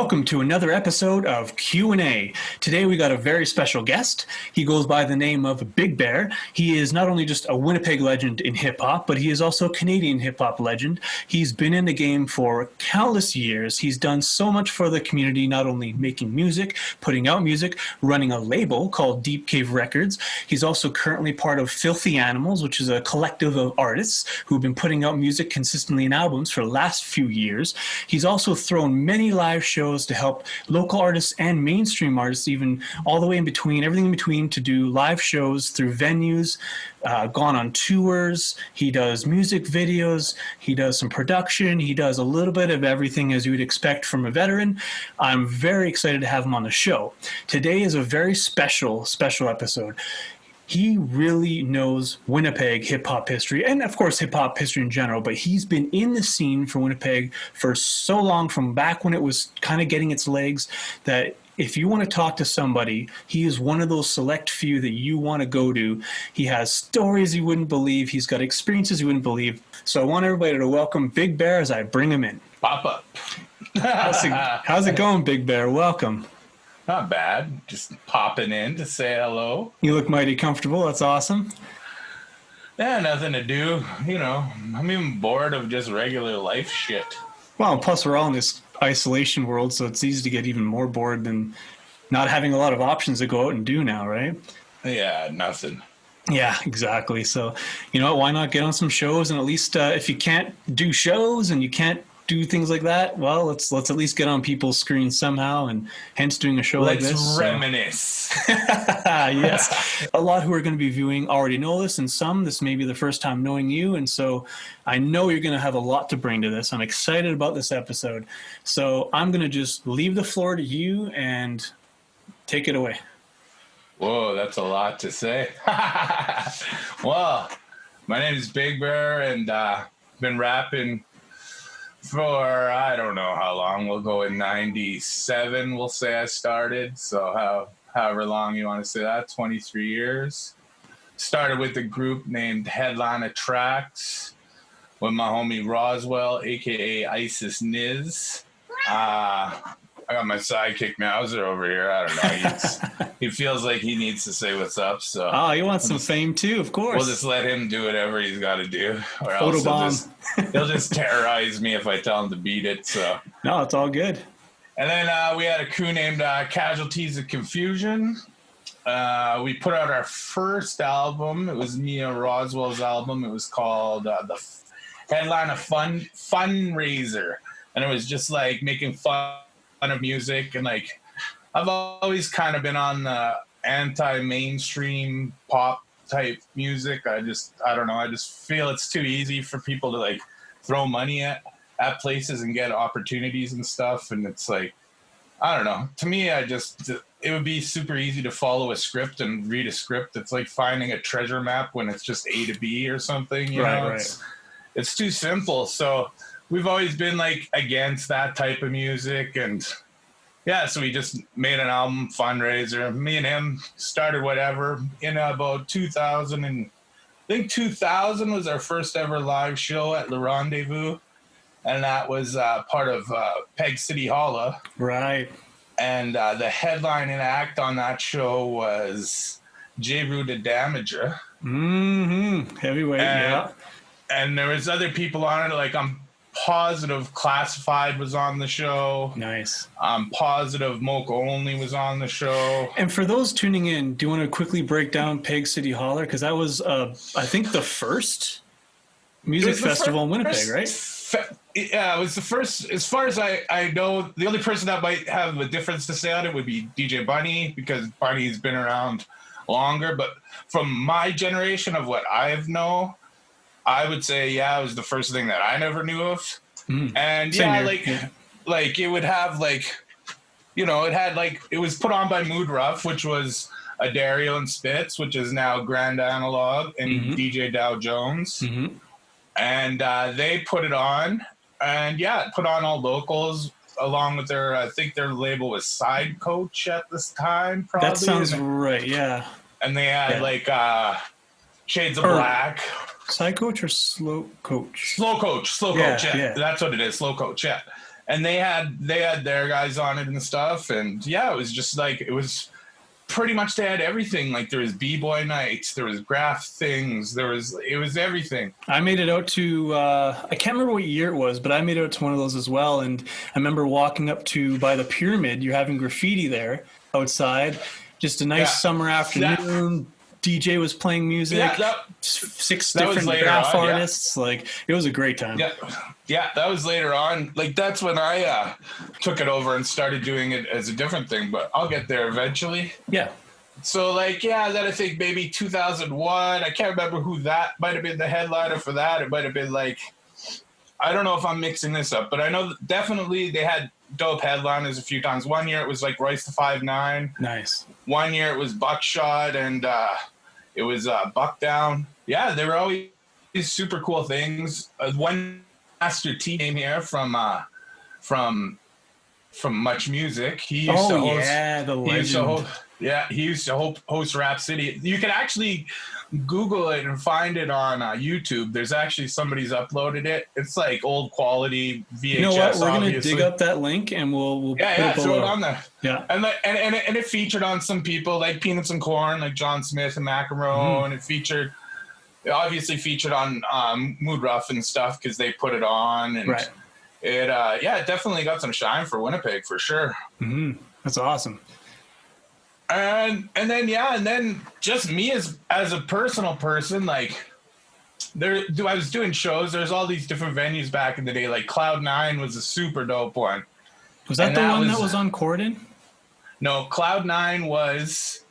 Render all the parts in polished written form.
Welcome to another episode of Q&A. Today we got a very special guest. He goes by the name of Big Bear. He is not only just a Winnipeg legend in hip-hop, but he is also a Canadian hip-hop legend. He's been in the game for countless years. He's done so much for the community, not only making music, putting out music, running a label called Deep Cave Records. He's also currently part of Filthy Animals, which is a collective of artists who've been putting out music consistently in albums for the last few years. He's also thrown many live shows to help local artists and mainstream artists, even all the way in between, everything in between, to do live shows through venues, gone on tours. He does music videos. He does some production. He does a little bit of everything as you would expect from a veteran. I'm very excited to have him on the show. Today is a very special episode. He really knows Winnipeg hip-hop history and, of course, hip-hop history in general, but he's been in the scene for Winnipeg for so long, from back when it was kind of getting its legs, that if you want to talk to somebody, he is one of those select few that you want to go to. He has stories you wouldn't believe. He's got experiences you wouldn't believe. So I want everybody to welcome Big Bear as I bring him in. Pop up. How's it going, Big Bear? Welcome. Not bad. Just popping in to say hello. You look mighty comfortable. That's awesome. Yeah, nothing to do. You know, I'm even bored of just regular life shit. Well, plus we're all in this isolation world, so it's easy to get even more bored than not having a lot of options to go out and do now, right? Yeah, nothing. Yeah, exactly. So, you know, why not get on some shows, and at least if you can't do shows and you can't do things like that, well, let's at least get on people's screens somehow, and hence doing a show like this. Let's reminisce. Yes. A lot who are going to be viewing already know this, and some, this may be the first time knowing you, and so I know you're going to have a lot to bring to this. I'm excited about this episode. So I'm going to just leave the floor to you and take it away. Whoa, that's a lot to say. Well, my name is Big Bear, and been rapping for I don't know how long. We'll go in 97, we'll say I started. So however long you want to say that, 23 years. Started with a group named Headline Attracts with my homie Roswell, a.k.a. Isis Niz. I got my sidekick Mauser over here. I don't know. He feels like he needs to say what's up. So he wants some fame too, of course. We'll just let him do whatever he's got to do, or else he'll just terrorize me if I tell him to beat it. So no, it's all good. And then we had a crew named Casualties of Confusion. We put out our first album. It was me and Roswell's album. It was called the Headline of Fundraiser, and it was just like making fun of music, and like I've always kind of been on the anti-mainstream pop type music. I don't know. I just feel it's too easy for people to like throw money at places and get opportunities and stuff. And it's like, I don't know. To me, it would be super easy to follow a script and read a script. It's like finding a treasure map when it's just A to B or something, you know? Right. It's too simple. So we've always been like against that type of music, and yeah, so we just made an album, Fundraiser. Me and him started whatever in about 2000, and I think 2000 was our first ever live show at Le Rendezvous, and that was part of Peg City Holla. Right. And the headlining act on that show was J. Rue the Damager. Mm-hmm. Heavyweight, yeah. And there was other people on it, like I'm positive Classified was on the show. Nice. I'm positive Mocha Only was on the show. And for those tuning in, do you want to quickly break down Peg City Holler? Because that was, I think, the first music festival in Winnipeg, right? Yeah, it was the first. As far as I know, the only person that might have a difference to say on it would be DJ Bunny, because Bunny's been around longer. But from my generation of what I've known, I would say, yeah, it was the first thing that I never knew of. And like it would have like, you know, it had like, it was put on by Mood Rough, which was a Dario and Spitz, which is now Grand Analog, and DJ Dow Jones. And they put it on, and yeah, it put on all locals along with their, I think their label was Side Coach at this time, probably. That sounds right, yeah. And they had like Shades of Black. Side Coach or Slow Coach? Slow Coach, yeah. That's what it is, Slow Coach, yeah. and they had their guys on it and stuff. And yeah, it was just like, it was pretty much, they had everything. Like there was b-boy nights, there was graph things, it was everything. I made it out to I can't remember what year it was, but I made it out to one of those as well. And I remember walking up to by the pyramid. You're having graffiti there outside, just a nice summer afternoon. DJ was playing music. Six different graph artists. Like it was a great time. Yeah, that was later on. Like that's when I took it over and started doing it as a different thing. But I'll get there eventually. Yeah. So like then I think maybe 2001. I can't remember who that might have been the headliner for that. It might have been like, I don't know if I'm mixing this up, but I know definitely they had dope headliners a few times. One year it was like Royce the 5'9". Nice. One year it was Buckshot and it was Buck Down. Yeah, they were always super cool things. One Master T came here from Much Music. He used to host. Yeah, the legend. He used to host Rap City. You can actually Google it and find it on YouTube. There's actually somebody's uploaded it. It's like old quality VHS. You know what? We're gonna dig up that link and we'll put it below. Throw it on there. Yeah, and it featured on some people like Peanuts and Corn, like John Smith and Macaron, and it obviously featured on Mood Rough and stuff because they put it on, and it it definitely got some shine for Winnipeg for sure. Mm-hmm. That's awesome. And then just me as a personal person, like I was doing shows. There's all these different venues back in the day. Like Cloud9 was a super dope one. Was that the one that was on Corden? No, Cloud9 was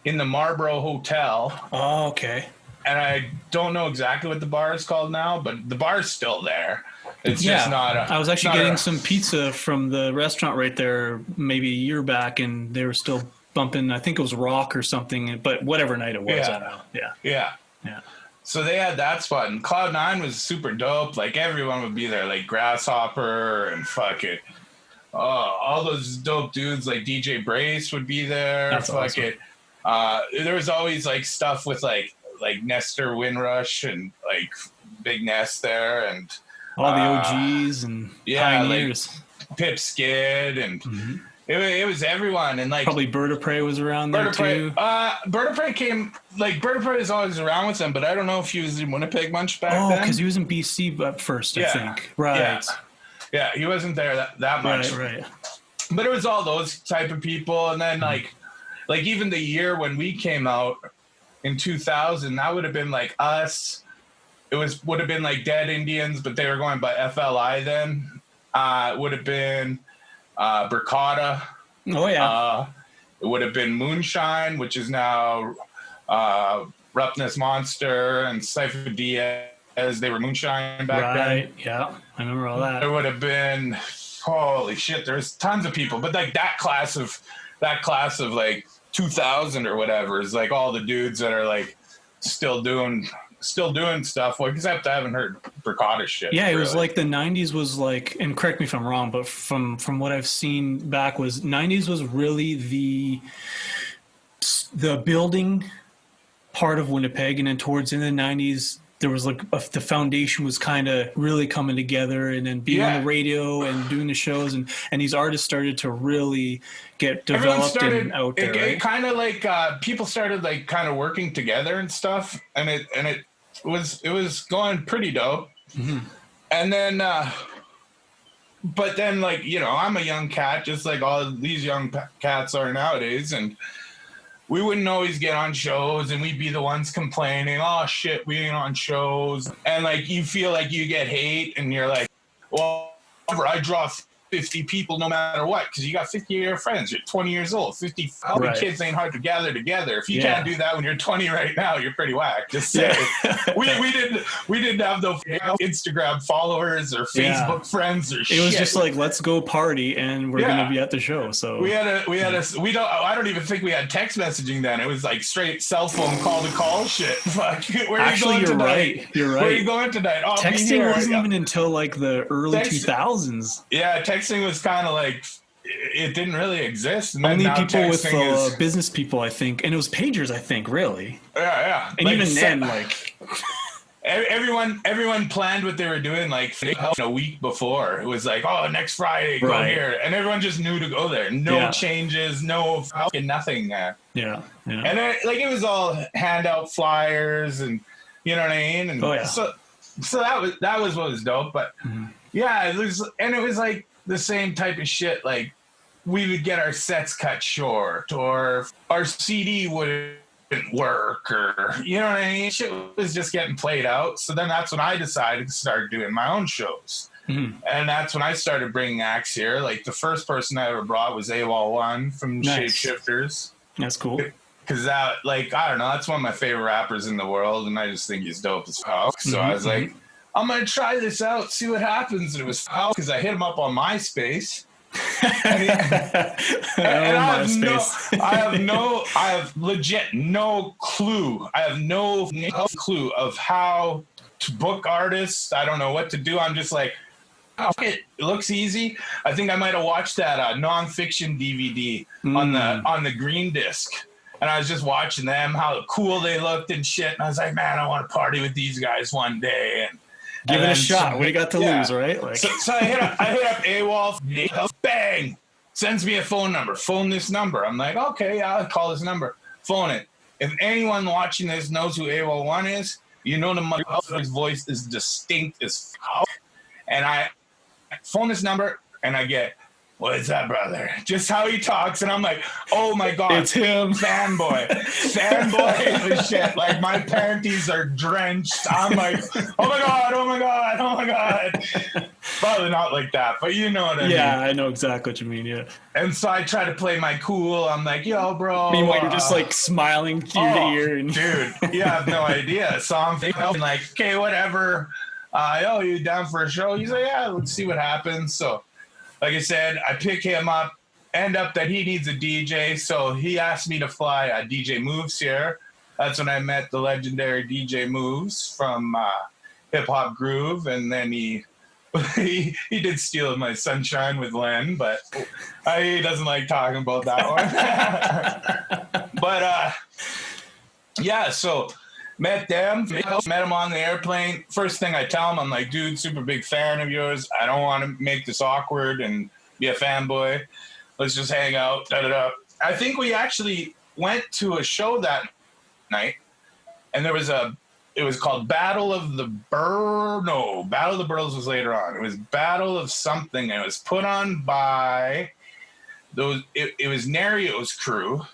in the Marlborough Hotel. Oh, okay. And I don't know exactly what the bar is called now, but the bar's still there. It's just not I was actually getting some pizza from the restaurant right there maybe a year back, and they were still bumping, I think it was rock or something, but whatever night it was, I don't know. Yeah. So they had that spot, and Cloud9 was super dope. Like everyone would be there, like Grasshopper and fucking all those dope dudes. Like DJ Brace would be there. That's awesome. There was always like stuff with like Nestor Windrush and like Big Nest there, and all the OGs and pioneers, like Pip Skid and. It was everyone, and like probably Bird of Prey was around there too. Bird of Prey came, like Bird of Prey is always around with them, but I don't know if he was in Winnipeg much back then. Oh, because he was in BC at first, I think. Right. Yeah, he wasn't there that much. Right. But it was all those type of people, and then like even the year when we came out in 2000, that would have been like us. It would have been like Dead Indians, but they were going by FLI then. It would have been. Burkata. Oh yeah. It would have been Moonshine, which is now Roughness Monster and Cypher Diaz. They were Moonshine back then. Right. Yeah, I remember all that. There would have been holy shit. There's tons of people, but like that class of like 2000 or whatever is like all the dudes that are like still doing stuff, well, except I haven't heard Burkata shit. Yeah, it was like the 90s was like, and correct me if I'm wrong, but from what I've seen back was 90s was really the building part of Winnipeg, and then towards in the 90s there was like the foundation was kind of really coming together, and then being on the radio and doing the shows, and these artists started to really get developed and out there. It kind of like people started like kind of working together and stuff, and it was going pretty dope. Mm-hmm. And then but then like, you know, I'm a young cat just like all these young cats are nowadays, and we wouldn't always get on shows, and we'd be the ones complaining, oh shit, we ain't on shows. And like you feel like you get hate, and you're like, well, I draw 50 people no matter what, because you got 50 of your friends. You're 20 years old. 50 kids ain't hard to gather together. If you can't do that when you're 20 right now, you're pretty whack. Just say we didn't have no Instagram followers or Facebook friends or shit. It was just like, let's go party, and we're gonna be at the show. So I don't even think we had text messaging then. It was like straight cell phone call shit. Fuck. Where are you going tonight? You're right. Where are you going tonight? Oh, texting wasn't even until like the early 2000s. Yeah, texting was kind of like, it didn't really exist. And only people with business people, I think, and it was pagers, I think, really. Yeah. And like even then, like, everyone planned what they were doing like a week before. It was like, oh, next Friday, go here, and everyone just knew to go there. No changes, no fucking nothing. Yeah. And it was all handout flyers, and you know what I mean. And so that was what was dope. But yeah, it was like the same type of shit. Like we would get our sets cut short, or our CD wouldn't work, or you know what I mean. Shit was just getting played out. So then that's when I decided to start doing my own shows. And that's when I started bringing acts here. Like the first person I ever brought was AWOL1 from Shapeshifters. That's cool. Because that, like, I don't know, that's one of my favorite rappers in the world, and I just think he's dope as fuck. So I was like, I'm gonna try this out, see what happens. And it was because I hit him up on MySpace. I have legit no clue. I have no clue of how to book artists. I don't know what to do. I'm just like, oh, it looks easy. I think I might have watched that nonfiction DVD on the green disc, and I was just watching them, how cool they looked and shit. And I was like, man, I want to party with these guys one day. And give it a shot. What do you got to lose, right? Like, so I hit up AWOL, bang, sends me a phone number. Phone this number. I'm like, okay, I'll call this number. Phone it. If anyone watching this knows who AWOL1 is, you know the motherfucker's voice is distinct as fuck. And I phone this number, and I get, what's up, brother? Just how he talks, and I'm like, oh my god, it's him, fanboy the shit. Like my panties are drenched. I'm like, oh my god. Probably not like that, but you know what I mean. Yeah, I know exactly what you mean. Yeah. And so I try to play my cool. I'm like, yo, bro. Meanwhile, you're just like smiling ear to ear, and dude, you have no idea. So I'm thinking like, okay, whatever. Yo, you down for a show? He's like, yeah, let's see what happens. So, like I said, I pick him up, end up that he needs a DJ. So he asked me to fly DJ Moves here. That's when I met the legendary DJ Moves from Hip Hop Groove. And then he did Steal My Sunshine with Len, but he doesn't like talking about that one. But yeah, so met them, met him on the airplane. First thing I tell him, I'm like, dude, super big fan of yours. I don't want to make this awkward and be a fanboy. Let's just hang out. I think we actually went to a show that night, and it was called Battle of the Burls was later on. It was Battle of something, and it was put on by it was Nario's crew.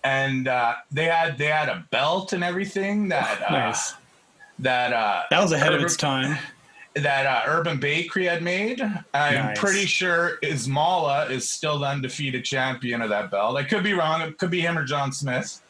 And they had a belt and everything that nice. That was ahead of its time. That Urban Bakery had made. I'm pretty sure Ismala is still the undefeated champion of that belt. I could be wrong. It could be him or John Smith.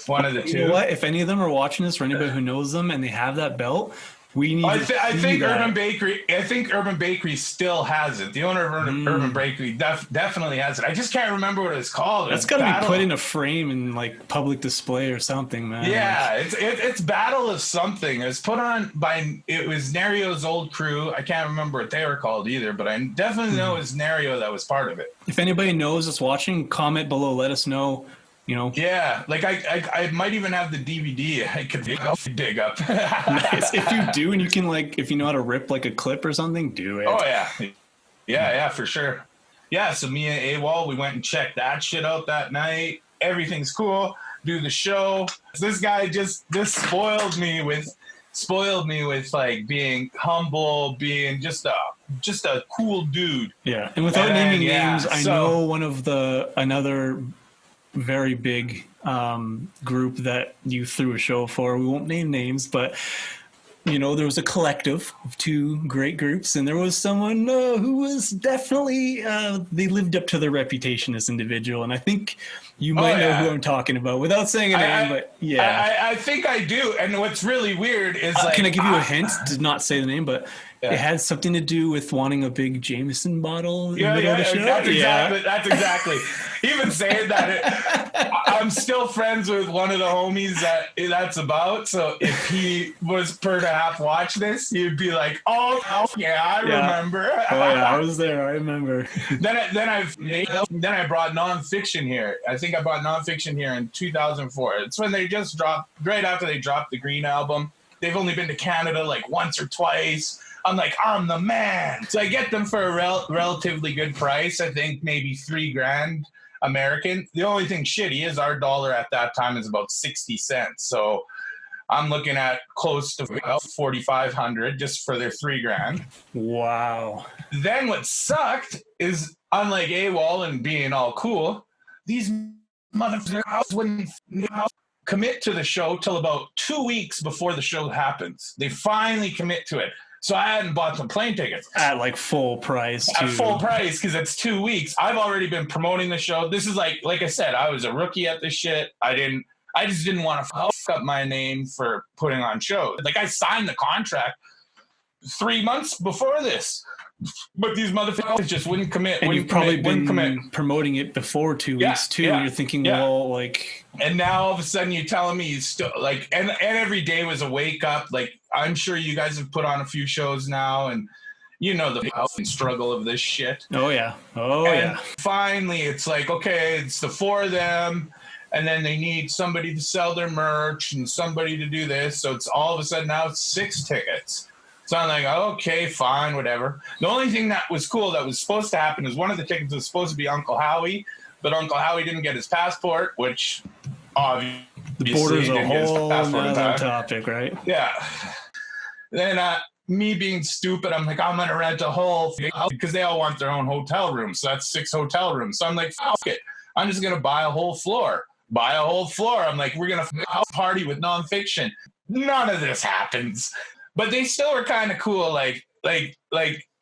One of the two. You know what? If any of them are watching this, or anybody who knows them and they have that belt, we need. I think Urban Bakery still has it. The owner of Urban Bakery definitely has it. I just can't remember what it's called. That's got to be put in a frame in like public display or something, man. Yeah, it's Battle of something. It was put on by it was Nario's old crew. I can't remember what they were called either, but I definitely know it was Nario that was part of it. If anybody knows that's watching, comment below. Let us know. You know, yeah, like I might even have the DVD. I could dig up. Nice. If you do, and you can if you know how to rip like a clip or something, do it. Oh yeah, for sure. Yeah, so me and AWOL, we went and checked that shit out that night. Everything's cool. Do the show. This guy just spoiled me with like being humble, being just a cool dude. Yeah, and without naming names, I know another very big group that you threw a show for. We won't name names, but you know, there was a collective of two great groups, and there was someone who was definitely they lived up to their reputation as individual, and I think you might know who I'm talking about without saying a name. But yeah, I think I do. And what's really weird is can I give you a hint to not say the name? But it had something to do with wanting a big Jameson bottle in the middle of the show. That's exactly. Even saying that, I'm still friends with one of the homies that's about. So if he was to half watch this, he'd be like, "Oh yeah, I remember." Oh yeah, I was there. I remember. Then I brought nonfiction here. I think I brought nonfiction here in 2004. It's when they just dropped, right after they dropped the Green album. they've only been to Canada like once or twice. I'm like, I'm the man. So I get them for a relatively good price. I think maybe $3,000 American. The only thing shitty is our dollar at that time is about 60 cents. So I'm looking at close to about 4,500 just for their $3,000. Wow. Then what sucked is, unlike AWOL and being all cool, these motherfuckers wouldn't commit to the show till about 2 weeks before the show happens. They finally commit to it. So I hadn't bought some plane tickets. At like full price, too. At full price, because it's 2 weeks. I've already been promoting the show. This is like I said, I was a rookie at this shit. I just didn't want to fuck up my name for putting on shows. Like, I signed the contract 3 months before this, but these motherfuckers just wouldn't commit. And you've probably been promoting it before 2 weeks too. Yeah, you're thinking, well, like. And now all of a sudden you're telling me you still like, and every day was a wake up. Like, I'm sure you guys have put on a few shows now, and you know the fucking struggle of this shit. Oh yeah, and finally, it's like, okay, it's the four of them. And then they need somebody to sell their merch and somebody to do this. So it's all of a sudden now it's 6 tickets. So I'm like, okay, fine, whatever. The only thing that was cool that was supposed to happen is one of the tickets was supposed to be Uncle Howie, but Uncle Howie didn't get his passport, which obviously the border's a whole other topic, right? Yeah. Then me being stupid, I'm like, I'm going to rent a whole thing because they all want their own hotel room. So that's 6 hotel rooms. So I'm like, fuck it. I'm just going to buy a whole floor. I'm like, we're going to party with nonfiction. None of this happens. But they still were kind of cool. Like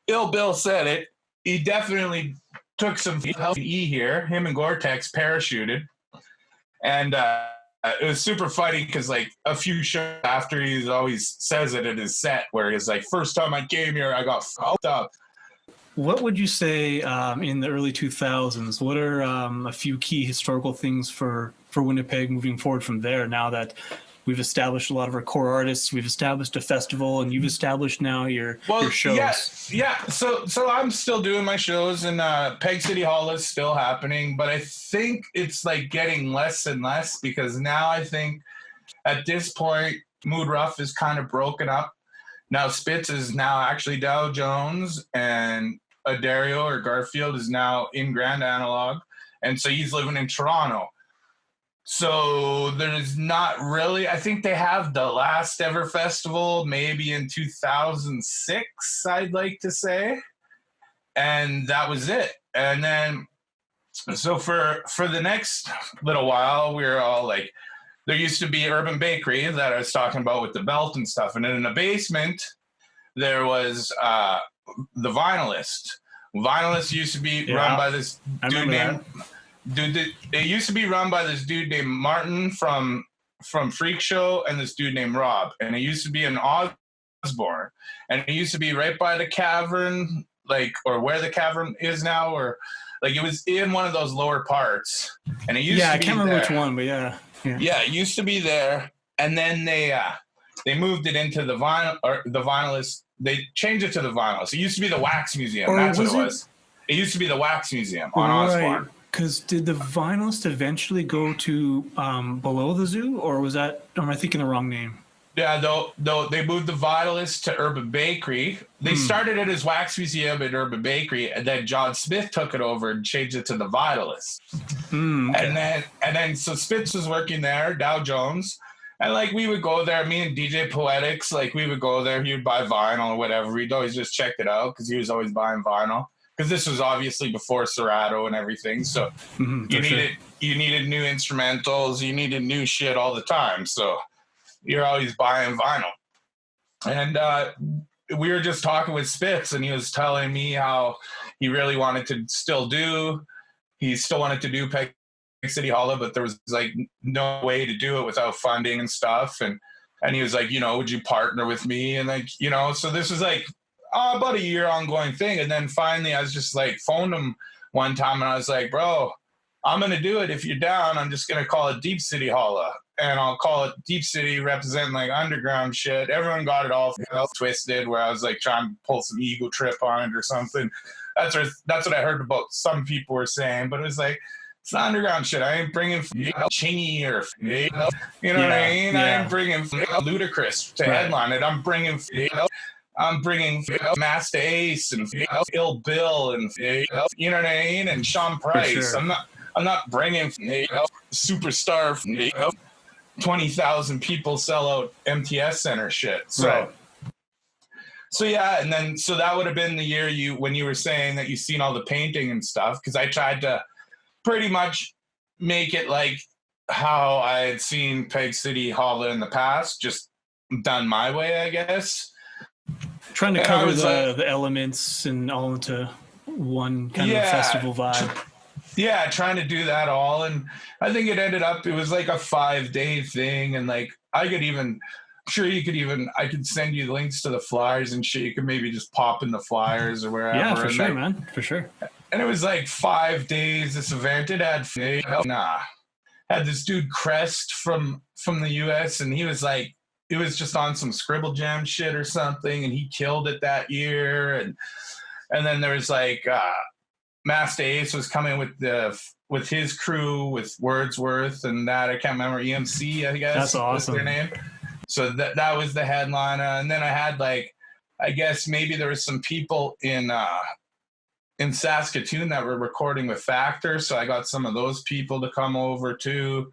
Ill Bill said it. He definitely took some E here. Him and Gore-Tex parachuted. And it was super funny because like a few shows after, he always says it in his set where he's like, first time I came here, I got fucked up. What would you say in the early 2000s? What are a few key historical things for Winnipeg moving forward from there, now that we've established a lot of our core artists, we've established a festival, and you've established now your shows? Yeah. So I'm still doing my shows, and Peg City Hall is still happening, but I think it's like getting less and less because now I think at this point, Mood Rough is kind of broken up. Now Spitz is now actually Dow Jones, and Dario or Garfield is now in Grand Analog, and so he's living in Toronto. So there's not really, I think they have the last ever festival maybe in 2006, I'd like to say, and that was it. And then so for the next little while, we were all like, there used to be Urban Bakery that I was talking about with the belt and stuff, and then in the basement there was the Vinylist. Vinylist used to be run by this dude named it used to be run by this dude named Martin from Freak Show and this dude named Rob, and it used to be in Osborne, and it used to be right by the cavern, like, or where the cavern is now, or like it was in one of those lower parts, and it used to be I can't remember which one, but yeah, it used to be there, and then they moved it into the Vinylist. They changed it to the Vinylist. It used to be the Wax Museum. That's what it was. It used to be the Wax Museum on Osborne. Because did the Vinylist eventually go to below the zoo, or was that? Or am I thinking the wrong name? Yeah, though they moved the Vinylist to Urban Bakery. They started it as Wax Museum at Urban Bakery, and then John Smith took it over and changed it to the Vinylist. Okay. And then so Spitz was working there, Dow Jones. And like we would go there, me and DJ Poetics, like we would go there, he would buy vinyl or whatever. We'd always just check it out because he was always buying vinyl. Because this was obviously before Serato and everything. So you needed new instrumentals, you needed new shit all the time. So you're always buying vinyl. And we were just talking with Spitz, and he was telling me how he really wanted to he still wanted to do Peg City Hall, but there was like no way to do it without funding and stuff. And he was like, would you partner with me? And like, so this was like about a year ongoing thing. And then finally I was just like phoned him one time and I was like, bro, I'm going to do it. If you're down, I'm just going to call it Deep City Holla, and I'll call it Deep City representing like underground shit. Everyone got it all twisted where I was like trying to pull some ego trip on it or something. That's what I heard about some people were saying, but it was like, It's the underground shit. I ain't bringing Chingy or you know what I mean. I ain't bringing Ludacris to headline it. I'm bringing Master Ace and Ill Bill and you know what I mean, and Sean Price. Sure. I'm not bringing superstar 20,000 people sell out MTS Center shit. So. Right. So yeah, and then so that would have been the year when you were saying that you seen all the painting and stuff, because I tried to pretty much make it like how I had seen Peg City Holla in the past, just done my way, I guess. Trying to cover the elements and all into one kind of festival vibe. Yeah, trying to do that all, and I think it ended up, it was like a 5-day thing, and like I could send you links to the flyers and shit. You could maybe just pop in the flyers or wherever. Yeah, for sure, like, man. For sure. And it was like 5 days, this event. It had this dude Crest from the US, and he was like, it was just on some Scribble Jam shit or something, and he killed it that year. And then there was like Master Ace was coming with his crew, with Wordsworth and that. I can't remember, EMC, I guess. That's awesome. Was their name. So that was the headliner. And then I had like, I guess maybe there was some people in Saskatoon that were recording with Factor. So I got some of those people to come over too.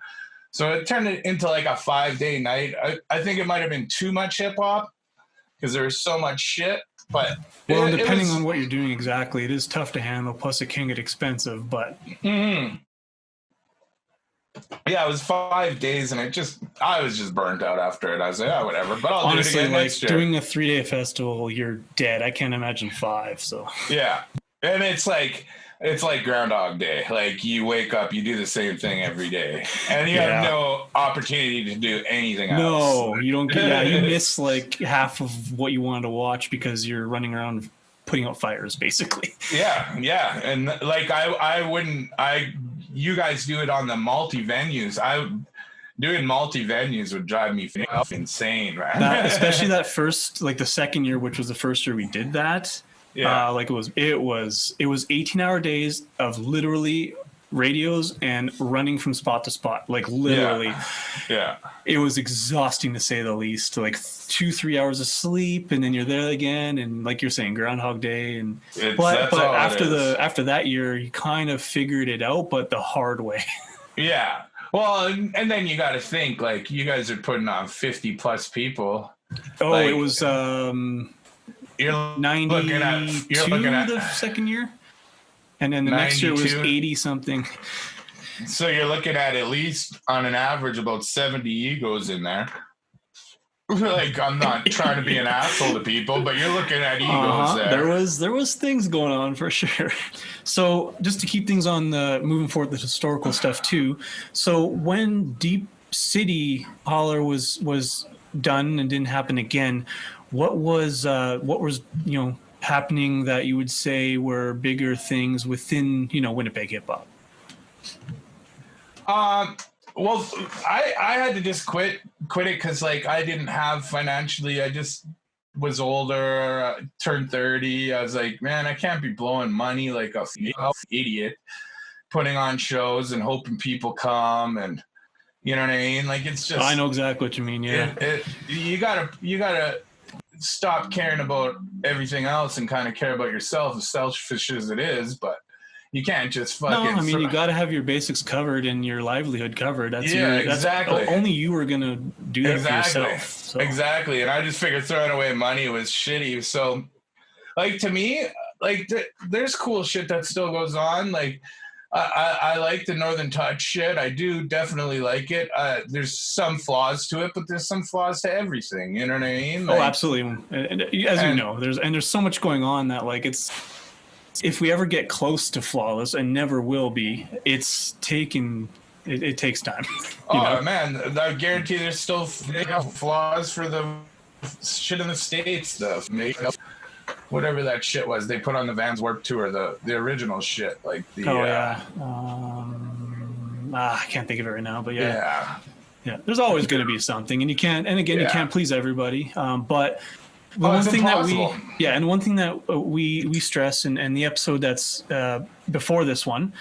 So it turned it into like a 5-day night. I think it might have been too much hip hop because there was so much shit. But depending on what you're doing exactly, it is tough to handle. Plus it can get expensive, but yeah, it was 5 days, and I was just burnt out after it. I was like, oh, whatever. But I'll honestly, do it again next year. Doing a 3-day festival, you're dead. I can't imagine 5. So yeah, and it's like Groundhog Day. Like you wake up, you do the same thing every day, and you have no opportunity to do anything else. No, you don't get. Yeah, you miss like half of what you wanted to watch because you're running around putting out fires, basically. Yeah, and like you guys do it on the multi-venues. Doing multi-venues would drive me insane, man. Especially that first, like the second year, which was the first year we did that. Yeah. Like it was 18-hour days of literally radios and running from spot to spot, like literally. Yeah. It was exhausting to say the least. Like 2-3 hours of sleep, and then you're there again, and like you're saying, Groundhog Day. And but after that year, you kind of figured it out, but the hard way. Yeah. Well, and then you got to think, like, you guys are putting on 50 plus people. Oh, like, it was you're 92 looking at the second year, and then the 92. Next year was 80 something. So you're looking at least on an average about 70 egos in there. Like, I'm not trying to be an asshole to people, but you're looking at egos there. There was things going on for sure. So just to keep things on the moving forward, the historical stuff too. So when Deep City Holler was done and didn't happen again, what was happening that you would say were bigger things within Winnipeg hip hop? Well, I had to just quit it because like I didn't have financially. I just was older, turned 30. I was like, man, I can't be blowing money like a idiot, putting on shows and hoping people come, and you know what I mean. Like it's just. I know exactly what you mean. Yeah. You gotta stop caring about everything else and kind of care about yourself, as selfish as it is, but. You can't just fucking. No, I mean you got to have your basics covered and your livelihood covered. Exactly. Only you are gonna do that for yourself. So. Exactly, and I just figured throwing away money was shitty. So, like to me, like there's cool shit that still goes on. Like I like the Northern Touch shit. I do definitely like it. There's some flaws to it, but there's some flaws to everything. You know what I mean? Like, absolutely. And as you know, there's so much going on that like it's. If we ever get close to flawless, and never will be, it takes time. Man, I guarantee there's still flaws for the shit in the States, the makeup, whatever that shit was they put on the Vans Warped Tour, the original shit, like the. I can't think of it right now, but yeah. There's always going to be something, and you can't please everybody, but. The one it's thing impossible. and one thing that we stress, and the episode that's before this one,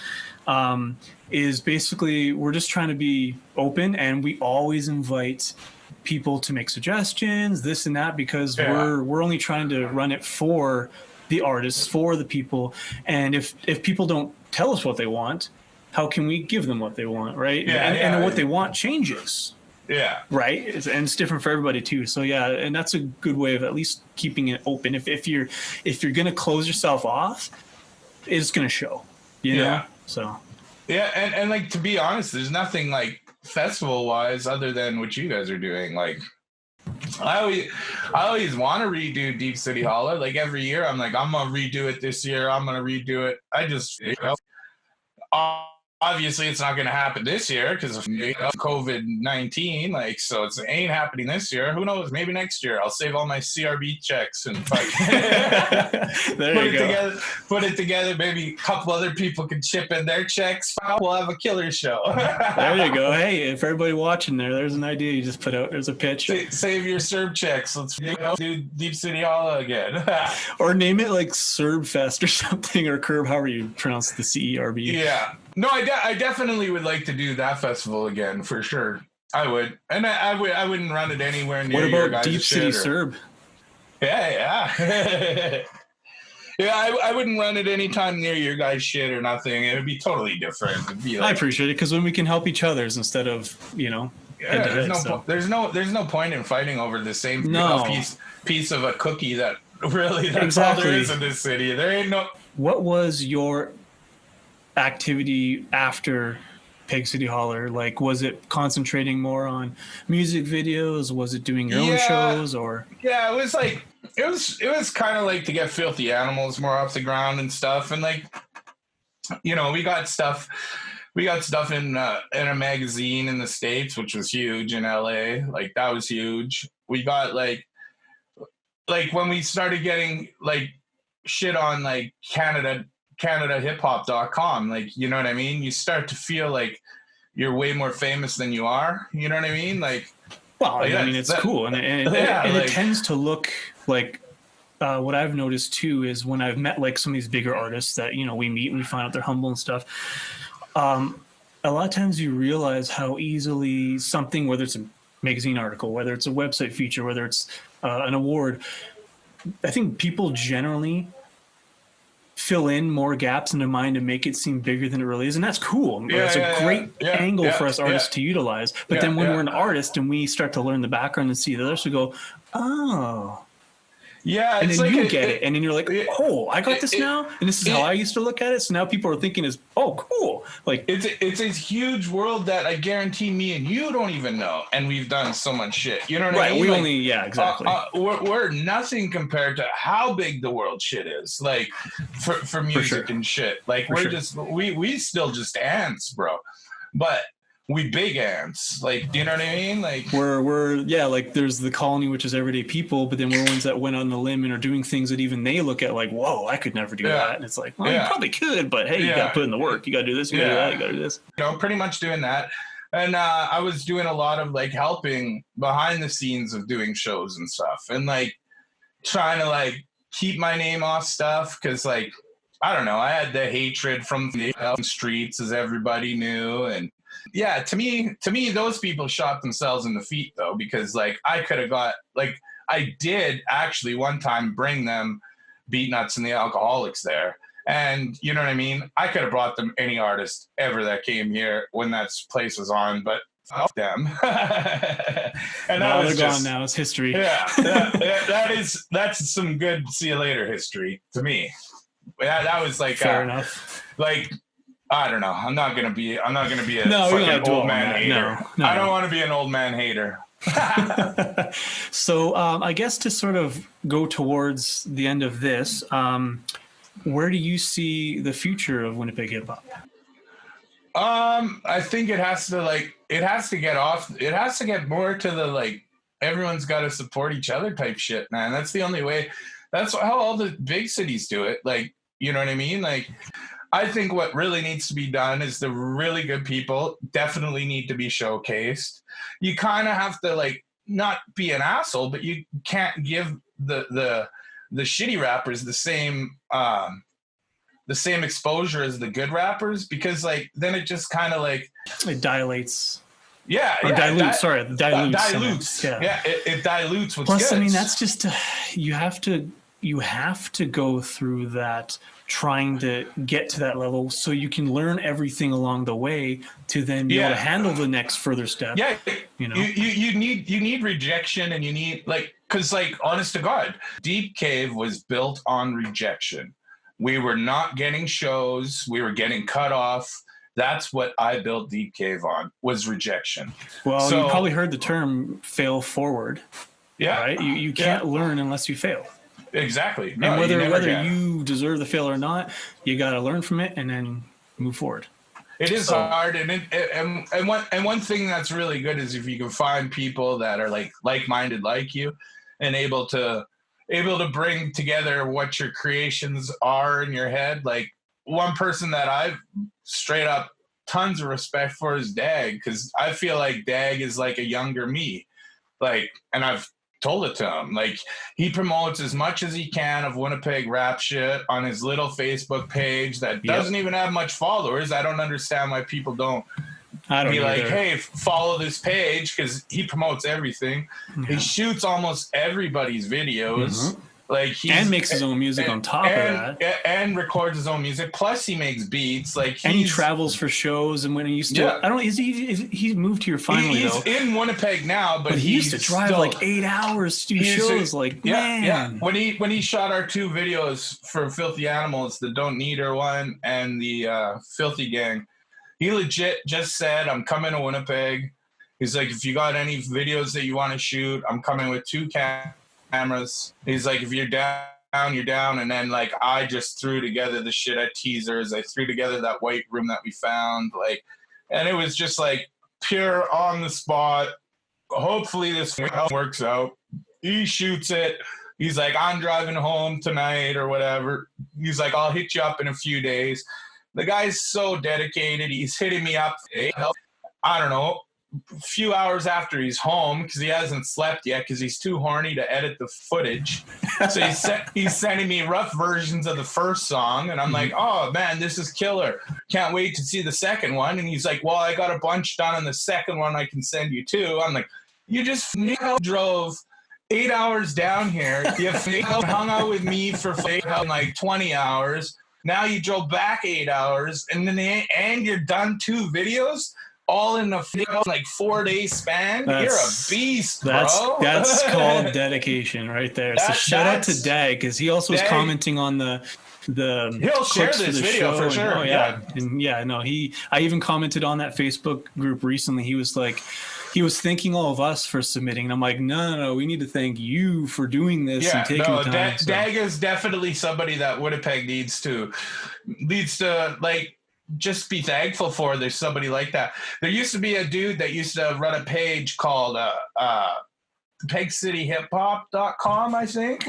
is basically we're just trying to be open, and we always invite people to make suggestions, this and that, because we're only trying to run it for the artists, for the people. And if people don't tell us what they want, how can we give them what they want, right? And what they want changes. Yeah. Right. And it's different for everybody too. So yeah, and that's a good way of at least keeping it open. If you're gonna close yourself off, it's gonna show. You know? So yeah, and like, to be honest, there's nothing like festival wise other than what you guys are doing. Like, I always want to redo Deep City Holler. Like every year, I'm like, I'm gonna redo it this year. I'm gonna redo it. I just, obviously it's not going to happen this year because of COVID-19. Like, so it ain't happening this year. Who knows? Maybe next year. I'll save all my CRB checks and put it together. Maybe a couple other people can chip in their checks. We'll have a killer show. There you go. Hey, if everybody watching there's an idea you just put out. There's a pitch. Save your Serb checks. Let's do Deep City Holla again. Or name it like Serb Fest or something, or Curb, however you pronounce the CERB. Yeah. No, I definitely would like to do that festival again for sure. I would, and I wouldn't run it anywhere near. What about Deep City Serb? Yeah. I wouldn't run it anytime near your guys' shit or nothing. It would be totally different. It'd be like, I appreciate it, because when we can help each other's instead of there's no point in fighting over the same piece of a cookie that really that's all there is in this city. There ain't no. What was your activity after Peg City Holler? Like, was it concentrating more on music videos? Was it doing your own shows? Or it was like it was kind of like to get Filthy Animals more off the ground and stuff. And like, we got stuff in a magazine in the States, which was huge. In LA, like that was huge. We got like when we started getting like shit on like CanadaHipHop.com, like, you know what I mean? You start to feel like you're way more famous than you are. You know what I mean? Like, well, I mean, it's cool, and it tends to look like. What I've noticed too is when I've met like some of these bigger artists that we meet and we find out they're humble and stuff. A lot of times you realize how easily something, whether it's a magazine article, whether it's a website feature, whether it's an award, I think people generally fill in more gaps in their mind to make it seem bigger than it really is, and that's cool. It's a great angle for us artists to utilize. But then when we're an artist and we start to learn the background and see the others, we go, oh. Yeah, and then you get it, and then you're like, "Oh, I got this now," and this is how I used to look at it. So now people are thinking, "Is cool." Like it's a huge world that I guarantee me and you don't even know, and we've done so much shit. You know what I mean? We only exactly. We're nothing compared to how big the world shit is. Like for music and shit. Like we still just ants, bro. But we big ants, like, do you know what I mean? Like we're like there's the colony, which is everyday people, but then we're ones that went on the limb and are doing things that even they look at like, whoa, I could never do that. And it's like, well, you probably could, but hey, you got to put in the work. You got to do this. You got to do that. You got to do this. Pretty much doing that. And I was doing a lot of like helping behind the scenes of doing shows and stuff, and like trying to like keep my name off stuff because like I don't know, I had the hatred from the streets, as everybody knew. And yeah, to me, those people shot themselves in the feet though, because like I could have got like I did actually one time bring them Beatnuts and the Alcoholics there, and you know what I mean. I could have brought them any artist ever that came here when that place was on, but fuck them. And no, they're gone now. It's history. That's some good see you later history to me. Yeah, that was like fair enough. Like. I don't know. I'm not gonna be a fucking old man hater. No. I don't want to be an old man hater. So I guess to sort of go towards the end of this, where do you see the future of Winnipeg Hip Hop? I think it has to get more to the like everyone's got to support each other type shit, man. That's the only way. That's how all the big cities do it. Like, you know what I mean? Like, I think what really needs to be done is the really good people definitely need to be showcased. You kind of have to like not be an asshole, but you can't give the shitty rappers the same exposure as the good rappers, because like then it just kind of like it dilates. Dilutes. Dilutes. It dilutes what's Plus, good. I mean, that's just you have to go through that, trying to get to that level so you can learn everything along the way to then be able to handle the next further step. Yeah, you know, you need rejection, and you need like, because like, honest to God, Deep Cave was built on rejection. We were not getting shows. We were getting cut off. That's what I built Deep Cave on, was rejection. Well, so, you probably heard the term fail forward. Yeah. Right? You can't learn unless you fail. Exactly. No, and whether you deserve the fail or not, you got to learn from it and then move forward. It is hard, and one thing that's really good is if you can find people that are like-minded like you, and able to bring together what your creations are in your head. Like, one person that I've straight up tons of respect for is Dag, because I feel like Dag is like a younger me. Like, and I've told it to him. Like, he promotes as much as he can of Winnipeg rap shit on his little Facebook page that doesn't even have much followers. I don't understand why people don't be like, hey, follow this page, because he promotes everything. He shoots almost everybody's videos. Like, and makes his own music on top of that, and records his own music. Plus, he makes beats. Like, and he travels for shows. And when he used to, I don't know, he's moved here finally. He's in Winnipeg now, but he used to drive like 8 hours to do shows. Man. When he shot our 2 videos for Filthy Animals, the Don't Need Her one and the Filthy Gang, he legit just said, "I'm coming to Winnipeg." He's like, "If you got any videos that you want to shoot, I'm coming with 2 cameras." He's like, "If you're down, you're down." And then, like, I just threw together the shit at Teasers. I threw together that white room that we found, like, and it was just like pure on the spot. Hopefully this works out. He shoots it. He's like, "I'm driving home tonight," or whatever. He's like, "I'll hit you up in a few days." The guy's so dedicated. He's hitting me up, I don't know, a few hours after he's home, because he hasn't slept yet, because he's too horny to edit the footage. So he's sending me rough versions of the first song, and I'm like, "Oh man, this is killer. Can't wait to see the second one." And he's like, "Well, I got a bunch done on the second one I can send you too." I'm like, "You just drove 8 hours down here. You hung out with me for like 20 hours. Now you drove back 8 hours, and you're done 2 videos, all in a 4-day span." You're a beast, bro. That's called dedication right there. So shout out to Dag, because he also was commenting on the he'll share this video for sure. I even commented on that Facebook group recently. He was like, he was thanking all of us for submitting, and I'm like, no, we need to thank you for doing this and taking the time. Dag is definitely somebody that Winnipeg needs to like just be thankful for. There's somebody like that. There used to be a dude that used to run a page called PegCityHipHop.com, I think.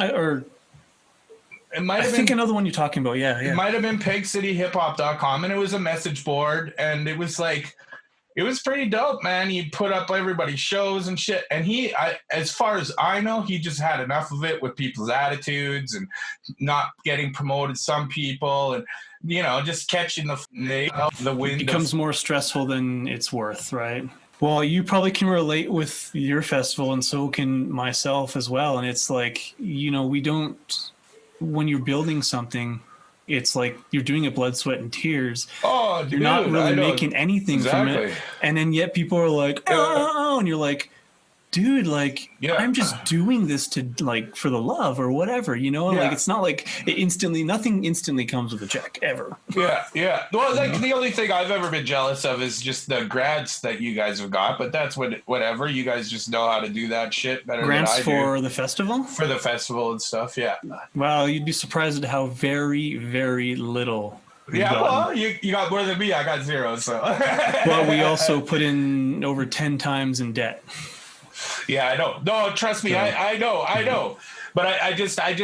It might have been, another one you're talking about. Yeah. It might have been PegCityHipHop.com, and it was a message board, and it was like, it was pretty dope, man. He put up everybody's shows and shit. And as far as I know, he just had enough of it with people's attitudes and not getting promoted, some people, and, just catching the wind. It becomes more stressful than it's worth, right? Well, you probably can relate with your festival, and so can myself as well. And it's like, we don't, when you're building something, it's like you're doing it blood, sweat, and tears. Oh, dude, you're not really making anything from it. And then yet people are like, oh, and you're like, dude, like, I'm just doing this to, like, for the love or whatever, like, it's not like nothing instantly comes with a check ever. Yeah. Well, like, the only thing I've ever been jealous of is just the grants that you guys have got, but that's whatever. You guys just know how to do that shit better grants than I do. For the festival? For the festival and stuff, yeah. Well, you'd be surprised at how very, very little. Well, you got more than me. I got 0, so. Well, we also put in over 10 times in debt. Yeah, I know. No, trust me, I know. But I just, like,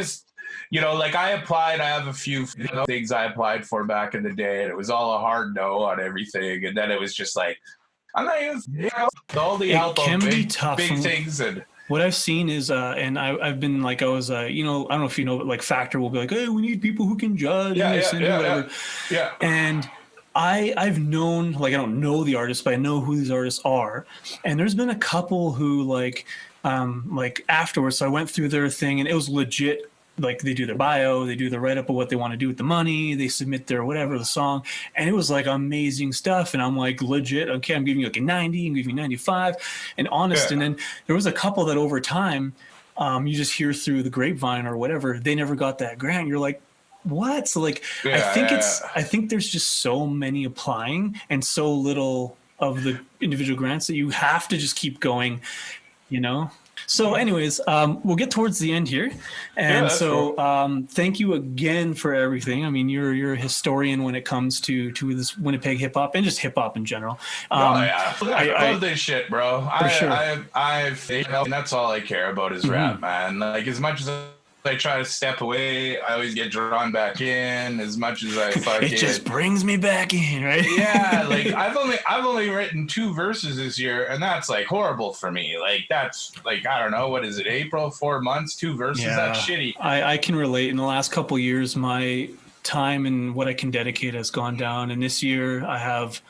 I applied. I have a few things I applied for back in the day, and it was all a hard no on everything. And then it was just like, I'm not even, the only help on big things. And What I've seen is, and I've been like, I was, you know, I don't know if you know, but like Factor will be like, hey, we need people who can judge and this and do whatever. Yeah. And I've known, like, I don't know the artists, but I know who these artists are. And there's been a couple who like afterwards, so I went through their thing and it was legit. Like they do their bio, they do the write up of what they want to do with the money, they submit their whatever the song, and it was like amazing stuff. And I'm like, legit, okay, I'm giving you like a 90, I'm giving you 95, and honest. And then there was a couple that over time, you just hear through the grapevine or whatever, they never got that grant. You're like, what? So like, I think there's just so many applying and so little of the individual grants that you have to just keep going, you know? So anyways, we'll get towards the end here. And cool. Thank you again for everything. I mean, you're a historian when it comes to this Winnipeg hip hop and just hip hop in general. I love this shit, bro. For sure. And that's all I care about is rap, man. Like as much as I try to step away, I always get drawn back in. As much as I fucking, it just brings me back in, right? Yeah, like I've only written 2 verses this year, and that's like horrible for me. Like that's like, I don't know, what is it, April, 4 months, 2 verses? Yeah. That's shitty. I can relate. In the last couple of years, my time and what I can dedicate has gone down, and this year I have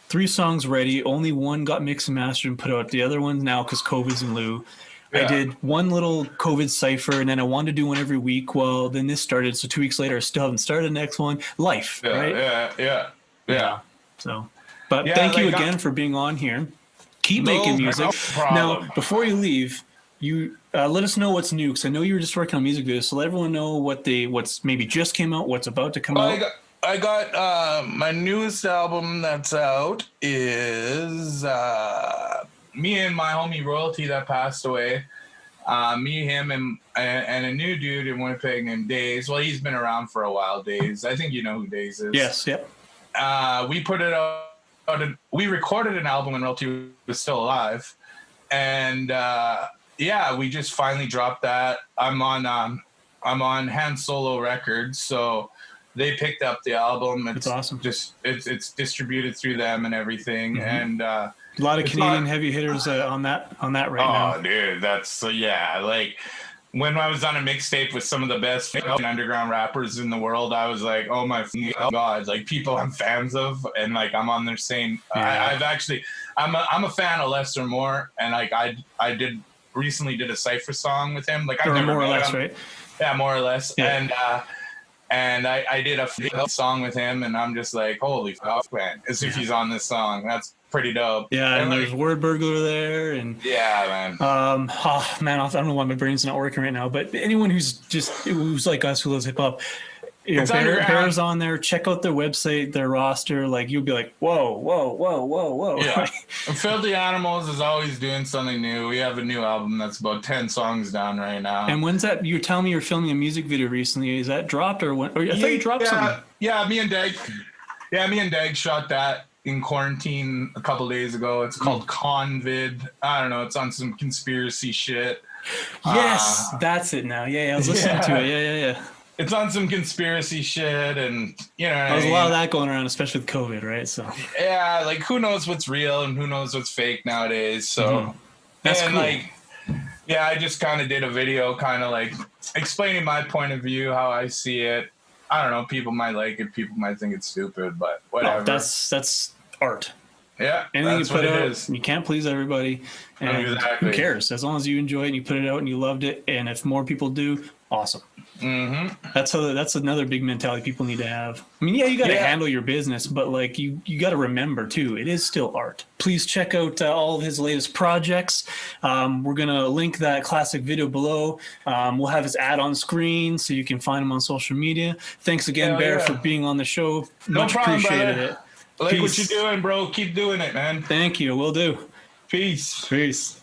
3 songs ready. Only 1 got mixed and mastered and put out. The other one's now because COVID's in lieu. Yeah. I did 1 little COVID cipher, and then I wanted to do one every week. Well, then this started, so 2 weeks later, I still haven't started the next one. Life, right? Yeah. So, but thank you again for being on here. Keep making music. No problem. Now, before you leave, you let us know what's new, because I know you were just working on music videos. So let everyone know what's maybe just came out, what's about to come out. I got my newest album that's out is. Me and my homie Royalty that passed away, me, him, and a new dude in Winnipeg named Days. Well, he's been around for a while, Days. I think you know who Days is. Yes, yep. We put it out. We recorded an album when Royalty was still alive, and we just finally dropped that. I'm on Han Solo Records, so they picked up the album. It's awesome. Just it's distributed through them and everything, and. A lot of Canadian heavy hitters on that right now. Oh, dude, that's like when I was on a mixtape with some of the best underground rappers in the world, I was like, oh my god, like people I'm fans of, and like I'm on their same. Yeah. I'm a fan of Less or More, and like I recently did a cypher song with him. Like I've never more or less, right? Yeah, more or less, yeah. And I did a song with him, and I'm just like, holy fuck, man! As if he's on this song. That's pretty dope. Yeah, and there's Word Burglar there, and man. I don't know why my brain's not working right now. But anyone who's like us who loves hip hop, Bear's on there. Check out their website, their roster. Like you'll be like, whoa. Yeah. And Filthy Animals is always doing something new. We have a new album that's about 10 songs down right now. And when's that? You're telling me you're filming a music video recently. Is that dropped or when? Or I thought you dropped something. Yeah, me and Dag shot that in quarantine a couple days ago. It's called Convid. I don't know. It's on some conspiracy shit. Yes, that's it now. Yeah, I was listening to it. Yeah. It's on some conspiracy shit, and there's a lot of that going around, especially with COVID, right? So yeah, like who knows what's real and who knows what's fake nowadays. So that's cool. I just kind of did a video, kind of like explaining my point of view, how I see it. I don't know. People might like it. People might think it's stupid, but whatever. No, that's art. Yeah, anything you put out, you can't please everybody, and exactly. Who cares? As long as you enjoy it and you put it out and you loved it, and if more people do, awesome. Mm-hmm. That's another big mentality people need to have. I mean, you got to handle your business, but like you got to remember too, it is still art. Please check out all of his latest projects. We're gonna link that classic video below. We'll have his ad on screen so you can find him on social media. Thanks again, Bear, for being on the show. Much appreciated brother. It. I like what you're doing, bro. Keep doing it, man. Thank you. Will do. Peace. Peace.